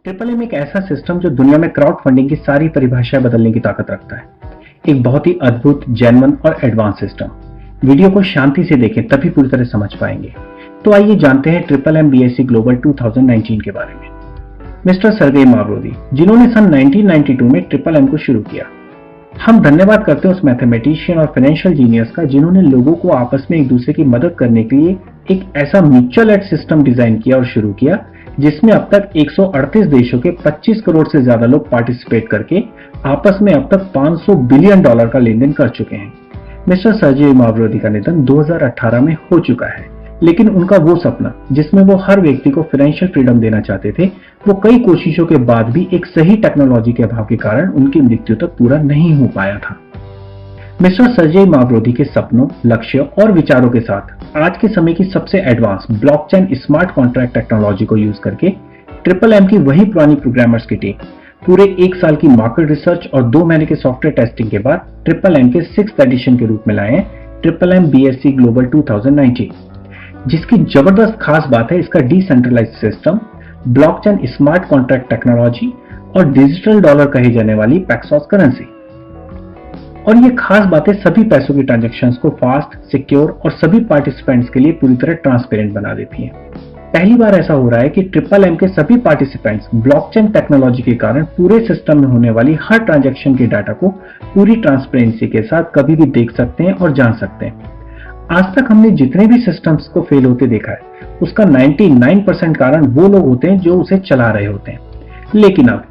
Triple M एक ऐसा system जो दुनिया में क्राउड फंडिंग की सारी परिभाषाएं बदलने की ताकत रखता है। एक बहुत ही अद्भुत, जेन्युइन और एडवांस सिस्टम। वीडियो को शांति से देखें तभी पूरी तरह समझ पाएंगे। तो आइए जानते हैं ट्रिपल एम बीएससी ग्लोबल 2019 के बारे में। मिस्टर सर्गेई मावरोदी, जिन्होंने सन 1992 में ट्रिपल एम को शुरू किया। हम धन्यवाद करते हैं उस मैथमेटिशियन और फाइनेंशियल जीनियस का जिन्होंने लोगों को आपस में एक दूसरे की मदद करने के लिए एक ऐसा म्यूचुअल एड सिस्टम डिजाइन किया और शुरू किया जिसमें अब तक 138 देशों के 25 करोड़ से ज्यादा लोग पार्टिसिपेट करके आपस में अब तक $500 बिलियन का लेन देन कर चुके हैं। मिस्टर सर्गेई मावरोदी का निधन 2018 में हो चुका है, लेकिन उनका वो सपना जिसमें वो हर व्यक्ति को फाइनेंशियल फ्रीडम देना चाहते थे, वो कई कोशिशों के बाद भी एक सही टेक्नोलॉजी के अभाव के कारण उनकी मृत्यु तक पूरा नहीं हो पाया था। मिस्टर सर्गेई मावरोदी के सपनों, लक्ष्य और विचारों के साथ आज के समय की सबसे advance blockchain smart contract technology को यूज करके ट्रिपल एम की वही पुरानी प्रोग्रामर्स की टीम पूरे 1 साल की मार्केट रिसर्च और 2 महीने के सॉफ्टवेयर टेस्टिंग के बाद ट्रिपल एम के 6th एडिशन के रूप में लाए हैं ट्रिपल एम बीएससी ग्लोबल 2019, जिसकी जबरदस्त खास बात है इसका decentralized system, blockchain smart contract technology और डिजिटल डॉलर कही जाने वाली पैक्सॉस करेंसी। और ये खास बातें सभी पैसों की ट्रांजैक्शंस को फास्ट, सिक्योर और सभी पार्टिसिपेंट्स के लिए पूरी तरह ट्रांसपेरेंट बना देती हैं। पहली बार ऐसा हो रहा है कि ट्रिपल एम के सभी पार्टिसिपेंट्स ब्लॉकचेन टेक्नोलॉजी के कारण पूरे सिस्टम में होने वाली हर ट्रांजैक्शन के डाटा को पूरी ट्रांसपेरेंसी के साथ कभी भी देख सकते हैं और जान सकते हैं। आज तक हमने जितने भी सिस्टम्स को फेल होते देखा है, उसका 99% कारण वो लोग होते हैं जो उसे चला रहे होते हैं। लेकिन अब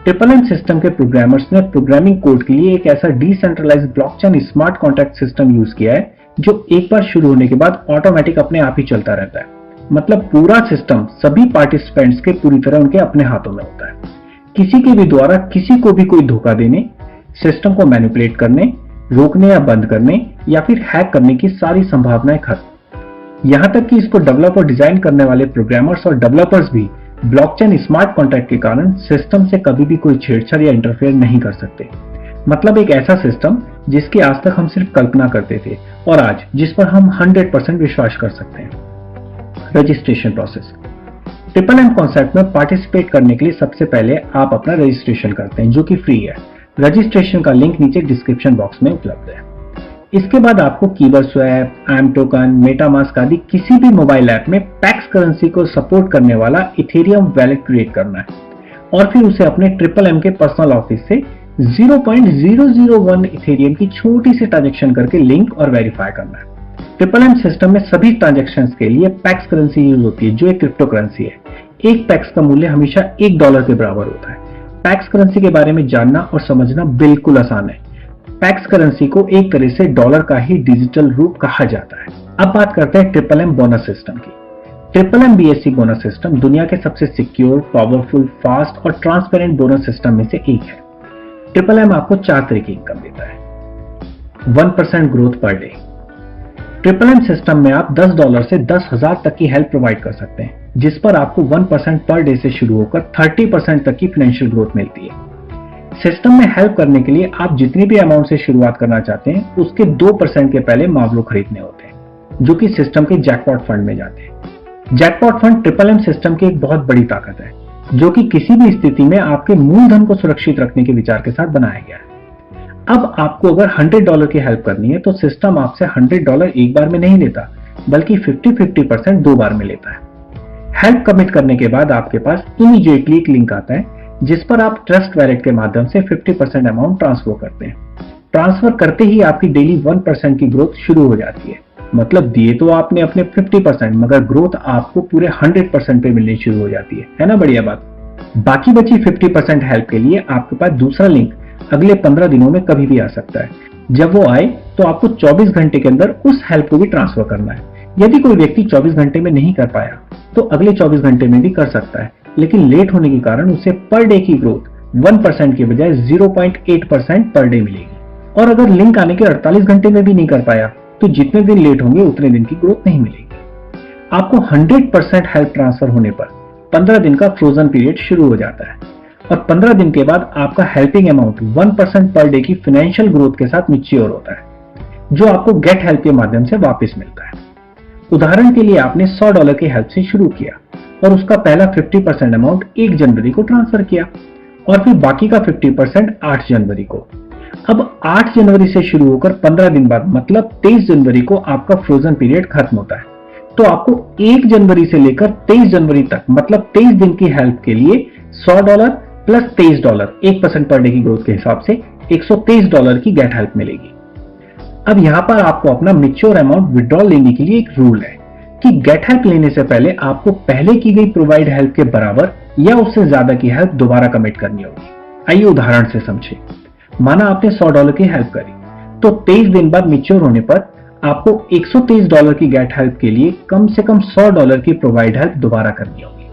ट्रिपल एम सिस्टम के प्रोग्रामर्स ने प्रोग्रामिंग कोड के लिए एक ऐसा decentralized blockchain smart contract system use किया है जो एक बार शुरू होने के बाद ऑटोमेटिक अपने आप ही चलता रहता है। मतलब पूरा सिस्टम सभी पार्टिसिपेंट्स के पूरी तरह उनके अपने हाथों में होता है। किसी के भी द्वारा किसी को भी कोई धोखा देने, सिस्टम को मैनिपुलेट करने, रोकने या बंद करने या फिर हैक करने की सारी संभावनाएं खत्म। यहां तक कि इसको डेवलप और डिजाइन करने वाले प्रोग्रामर्स और डेवलपर्स भी ब्लॉकचेन स्मार्ट कॉन्ट्रैक्ट के कारण सिस्टम से कभी भी कोई छेड़छाड़ या इंटरफेयर नहीं कर सकते। मतलब एक ऐसा सिस्टम जिसकी आज तक हम सिर्फ कल्पना करते थे और आज जिस पर हम 100% विश्वास कर सकते हैं। Registration process. Triple M concept में पार्टिसिपेट करने के लिए सबसे पहले आप अपना रजिस्ट्रेशन करते हैं, जो कि फ्री है। रजिस्ट्रेशन का लिंक नीचे डिस्क्रिप्शन बॉक्स में उपलब्ध है। इसके बाद आपको कीवर स्वैप, एम टोकन, मेटामास्क आदि किसी भी मोबाइल ऐप में पैक्स करेंसी को सपोर्ट करने वाला इथेरियम वैलेट क्रिएट करना है और फिर उसे अपने ट्रिपल एम के पर्सनल ऑफिस से 0.001 इथेरियम की छोटी सी ट्रांजेक्शन करके लिंक और वेरीफाई करना है। ट्रिपल एम सिस्टम में सभी ट्रांजेक्शंस के लिए पैक्स करेंसी यूज होती है, जो एक क्रिप्टो करेंसी है। एक पैक्स का मूल्य हमेशा $1 के बराबर होता है। पैक्स करेंसी के बारे में जानना और समझना बिल्कुल आसान है। पैक्स करेंसी को एक तरह से डॉलर का ही डिजिटल रूप कहा जाता है। अब बात करते हैं ट्रिपल एम बोनस सिस्टम की। Triple M BSC bonus system दुनिया के सबसे सिक्योर, पावरफुल, फास्ट और ट्रांसपेरेंट बोनस सिस्टम में से एक है। ट्रिपल एम आपको 4 तरह की इनकम देता है। 1% growth per day. Triple M system में आप $10 से 10,000 तक की हेल्प प्रोवाइड कर सकते हैं, जिस पर आपको 1% पर डे से शुरू होकर 30% तक की फाइनेंशियल ग्रोथ मिलती है। सिस्टम में हेल्प करने के लिए आप जितनी भी अमाउंट से शुरुआत करना चाहते हैं, उसके 2% के पहले मावलो खरीदने होते हैं, जो कि सिस्टम के जैकपॉट फंड में जाते हैं। Jackpot fund triple M system की एक बहुत बड़ी ताकत है, जो कि किसी भी स्थिति में आपके मूलधन को सुरक्षित रखने के विचार के साथ बनाया गया है। अब आपको अगर $100 की हेल्प करनी है तो सिस्टम आपसे $100 एक बार में नहीं लेता, बल्कि 50-50% 2 बार में लेता है। हेल्प कमिट करने के बाद आपके पास इमीडिएटली एक लिंक आता है जिस पर आप ट्रस्ट वैलेट के माध्यम से 50% अमाउंट ट्रांसफर करते हैं। ट्रांसफर करते ही आपकी डेली 1% की ग्रोथ शुरू हो जाती है। मतलब दिए तो आपने अपने 50%, मगर ग्रोथ आपको पूरे 100% पे मिलनी शुरू हो जाती है ना? बढ़िया बात। बाकी बची 50% हेल्प के लिए आपके पास दूसरा लिंक अगले 15 दिनों में कभी भी आ सकता है। जब वो आए तो आपको 24 घंटे के अंदर उस हेल्प को भी ट्रांसफर करना है। यदि कोई व्यक्ति 24 घंटे में नहीं कर पाया तो अगले 24 घंटे में भी कर सकता है, लेकिन लेट होने के कारण उसे पर डे की ग्रोथ 1% के बजाय 0.8% पर डे मिलेगी। और अगर लिंक आने के 48 घंटे में भी नहीं कर पाया तो जितने दिन लेट होंगे उतने दिन की ग्रोथ नहीं मिलेगी। आपको 100% हेल्प ट्रांसफर होने पर 15 दिन का फ्रोजन पीरियड शुरू हो जाता है और 15 दिन के बाद आपका हेल्पिंग अमाउंट 1% पर डे की फाइनेंशियल ग्रोथ के साथ मैच्योर होता है, जो आपको गेट हेल्प के माध्यम से वापस मिलता है। उदाहरण के लिए आपने $100 की हेल्प से शुरू किया और उसका पहला 50% अमाउंट 1 जनवरी को ट्रांसफर किया और फिर बाकी का 50% 8 जनवरी को। अब 8 जनवरी से शुरू होकर 15 दिन बाद मतलब 23 जनवरी को आपका फ्रोजन पीरियड खत्म होता है। तो आपको 1 जनवरी से लेकर 23 जनवरी तक मतलब 23 दिन की हेल्प के लिए $100 प्लस $23 1% पर डे की ग्रोथ के हिसाब से $123 की गेट हेल्प मिलेगी। अब यहां पर आपको अपना मैच्योर अमाउंट विड्रॉल लेने के लिए एक रूल है कि गेट हेल्प लेने से पहले आपको पहले की गई प्रोवाइड हेल्प के बराबर या उससे ज्यादा की हेल्प दोबारा कमिट करनी होगी। आइए उदाहरण से समझें। माना आपने $100 की हेल्प करी तो 23 दिन बाद मैच्योर होने पर आपको $123 की गेट हेल्प के लिए कम से कम $100 की प्रोवाइड हेल्प दोबारा करनी होगी।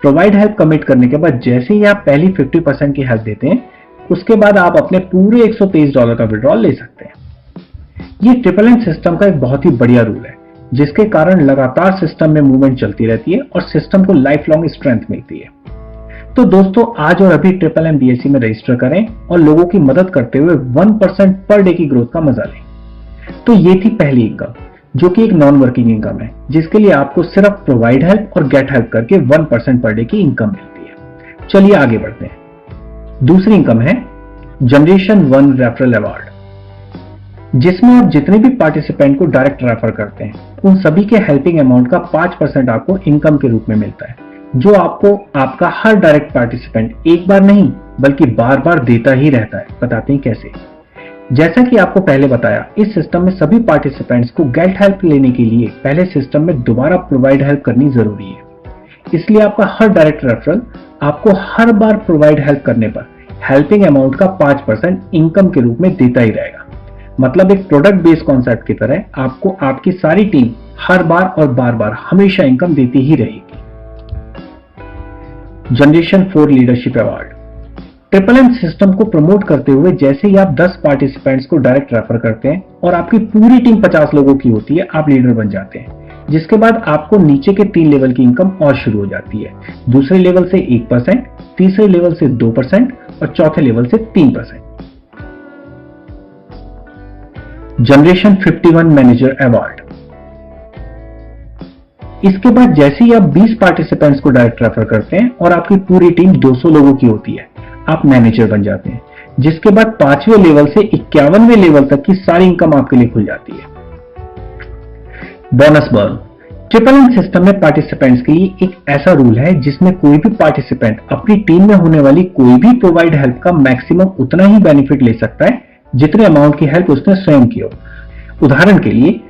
प्रोवाइड हेल्प कमिट करने के बाद जैसे ही आप पहली 50% की हेल्प देते हैं उसके बाद आप अपने पूरे $123 का विड्रॉल ले सकते हैं। ये ट्रिपल एम सिस्टम का एक बहुत ही बढ़िया रूल है जिसके कारण लगातार सिस्टम में मूवमेंट चलती रहती है और सिस्टम को लाइफ लॉन्ग स्ट्रेंथ मिलती है। तो दोस्तों आज और अभी ट्रिपल एम BSE में रजिस्टर करें और लोगों की मदद करते हुए 1% पर डे की ग्रोथ का मजा लें। तो ये थी पहली इनकम जो कि एक नॉन वर्किंग इनकम है जिसके लिए आपको सिर्फ प्रोवाइड हेल्प और गेट हेल्प करके 1% पर डे की इनकम मिलती है। चलिए आगे बढ़ते हैं। दूसरी इनकम है जनरेशन 1 रेफरल अवार्ड, जिसमें आप जितने भी पार्टिसिपेंट को डायरेक्ट रेफर करते हैं उन सभी के हेल्पिंग अमाउंट का 5% आपको इनकम के रूप में मिलता है जो आपको आपका हर डायरेक्ट पार्टिसिपेंट एक बार नहीं बल्कि बार बार देता ही रहता है। बताते हैं कैसे। जैसा कि आपको पहले बताया, इस सिस्टम में सभी पार्टिसिपेंट्स को गेट हेल्प लेने के लिए पहले सिस्टम में दोबारा प्रोवाइड हेल्प करनी जरूरी है। इसलिए आपका हर डायरेक्ट रेफरल आपको हर बार प्रोवाइड हेल्प करने पर हेल्पिंग अमाउंट का 5% इनकम के रूप में देता ही रहेगा। मतलब एक प्रोडक्ट बेस्ड कॉन्सेप्ट की तरह आपको आपकी सारी टीम हर बार और बार बार हमेशा इनकम देती ही रहेगी। Generation 4 leadership award, triple M system को प्रमोट करते हुए जैसे ही आप 10 पार्टिसिपेंट्स को डायरेक्ट रेफर करते हैं और आपकी पूरी टीम 50 लोगों की होती है, आप लीडर बन जाते हैं। जिसके बाद आपको नीचे के 3 लेवल की इनकम और शुरू हो जाती है। दूसरे लेवल से 1%, तीसरे लेवल से 2% और चौथे लेवल से 3%। जनरेशन 51 मैनेजर अवार्ड, इसके बाद जैसे ही आप 20 पार्टिसिपेंट्स को डायरेक्ट रेफर करते हैं और आपकी पूरी टीम 200 लोगों की होती है, आप मैनेजर बन जाते हैं। जिसके बाद 5वें लेवल से 51वें लेवल तक की सारी इनकम आपके लिए खुल जाती है। Bonus burn, triple M system में पार्टिसिपेंट्स के लिए एक ऐसा रूल है जिसमें कोई भी पार्टिसिपेंट अपनी टीम में होने वाली कोई भी प्रोवाइड हेल्प का मैक्सिमम उतना ही बेनिफिट ले सकता है जितने अमाउंट की हेल्प उसने स्वयं की हो। उदाहरण के लिए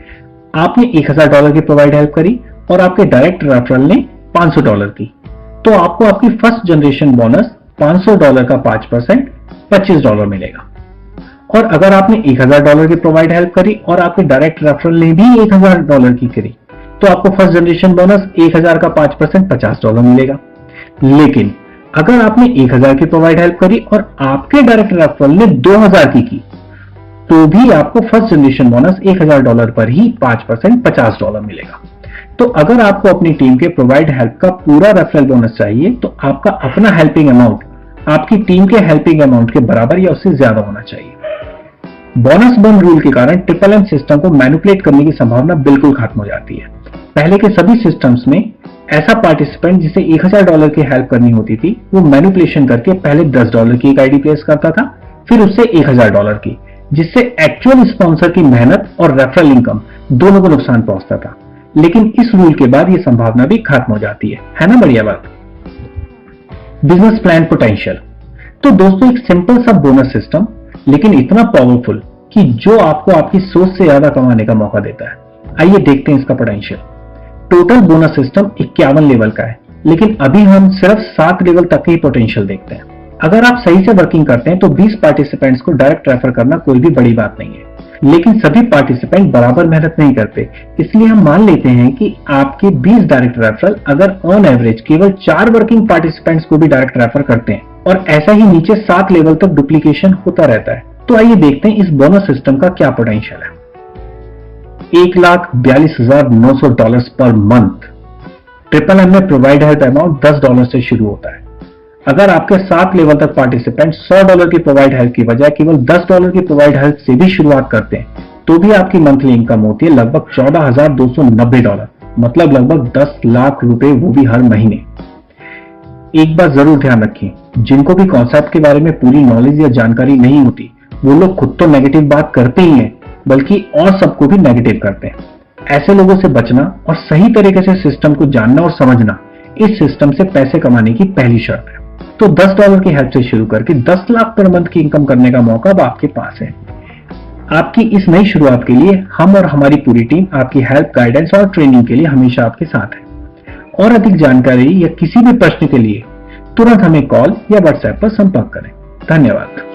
आपने $1000 की प्रोवाइड हेल्प करी और आपके डायरेक्ट रेफरल ने $500 की, तो आपको आपकी फर्स्ट जनरेशन बोनस $500 का 5% $25 मिलेगा। और अगर आपने $1000 की प्रोवाइड हेल्प करी और आपके डायरेक्ट रेफरल ने भी $1000 की करी, तो आपको फर्स्ट जनरेशन बोनस 1000 का 5% $50 मिलेगा। लेकिन अगर आपने 1000 की प्रोवाइड हेल्प करी और आपके डायरेक्ट रेफरल ने 2000 की तो भी आपको फर्स्ट जनरेशन बोनस $1000 पर ही 5% $50 मिलेगा। तो अगर आपको अपनी टीम के प्रोवाइड हेल्प का पूरा रेफरल बोनस चाहिए तो आपका अपना हेल्पिंग अमाउंट आपकी टीम के हेल्पिंग अमाउंट के बराबर या उससे ज्यादा होना चाहिए। बोनस बर्न रूल के कारण ट्रिपल एम सिस्टम को मैनिपुलेट करने की संभावना बिल्कुल खत्म हो जाती है। पहले के सभी सिस्टम्स में ऐसा पार्टिसिपेंट जिसे $1000 की हेल्प करनी होती थी वो मैनिपुलेशन करके पहले $10 की एक आईडी प्लेस करता था, फिर उससे $1000 की, जिससे एक्चुअल स्पॉन्सर की मेहनत और रेफरल इनकम दोनों को नुकसान पहुंचता था। लेकिन इस रूल के बाद ये संभावना भी खत्म हो जाती है ना बढ़िया बात। बिजनेस प्लान पोटेंशियल, तो दोस्तों एक सिंपल सा बोनस सिस्टम लेकिन इतना पावरफुल कि जो आपको आपकी सोच से ज्यादा कमाने का मौका देता है। आइए देखते हैं इसका potential. Total bonus system 51 level का है, लेकिन अभी हम सिर्फ 7 लेवल तक ही पोटेंशियल देखते हैं। अगर आप सही से वर्किंग करते हैं तो 20 पार्टिसिपेंट्स को डायरेक्ट रेफर करना कोई भी बड़ी बात नहीं है, लेकिन सभी पार्टिसिपेंट बराबर मेहनत नहीं करते। इसलिए हम मान लेते हैं कि आपके 20 डायरेक्ट रेफरल अगर ऑन एवरेज केवल 4 वर्किंग पार्टिसिपेंट्स को भी डायरेक्ट रेफर करते हैं और ऐसा ही नीचे 7 लेवल तक डुप्लीकेशन होता रहता है, तो आइए देखते हैं इस बोनस सिस्टम का क्या पोटेंशियल है। $1,42,900 पर मंथ। ट्रिपल एम में प्रोवाइड हेल्प अमाउंट $10 से शुरू होता है। अगर आपके 7 लेवल तक पार्टिसिपेंट $100 की प्रोवाइड हेल्प की बजाय केवल $10 की प्रोवाइड हेल्प से भी शुरुआत करते हैं तो भी आपकी मंथली इनकम होती है लगभग $14,290, मतलब लगभग 10 लाख रुपए, वो भी हर महीने। एक बात जरूर ध्यान रखें, जिनको भी कॉन्सेप्ट के बारे में पूरी नॉलेज या जानकारी नहीं होती, वो लोग खुद तो नेगेटिव बात करते ही हैं, बल्कि और सबको भी नेगेटिव करते हैं। ऐसे लोगों से बचना और सही तरीके से सिस्टम को जानना और समझना इस सिस्टम से पैसे कमाने की पहली शर्त है। तो $10 की हेल्प से शुरू करके 10 लाख पर मंथ की इनकम करने का मौका अब आपके पास है। आपकी इस नई शुरुआत के लिए हम और हमारी पूरी टीम आपकी हेल्प, गाइडेंस और ट्रेनिंग के लिए हमेशा आपके साथ है। और अधिक जानकारी या किसी भी प्रश्न के लिए तुरंत हमें कॉल या व्हाट्सएप पर संपर्क करें। धन्यवाद।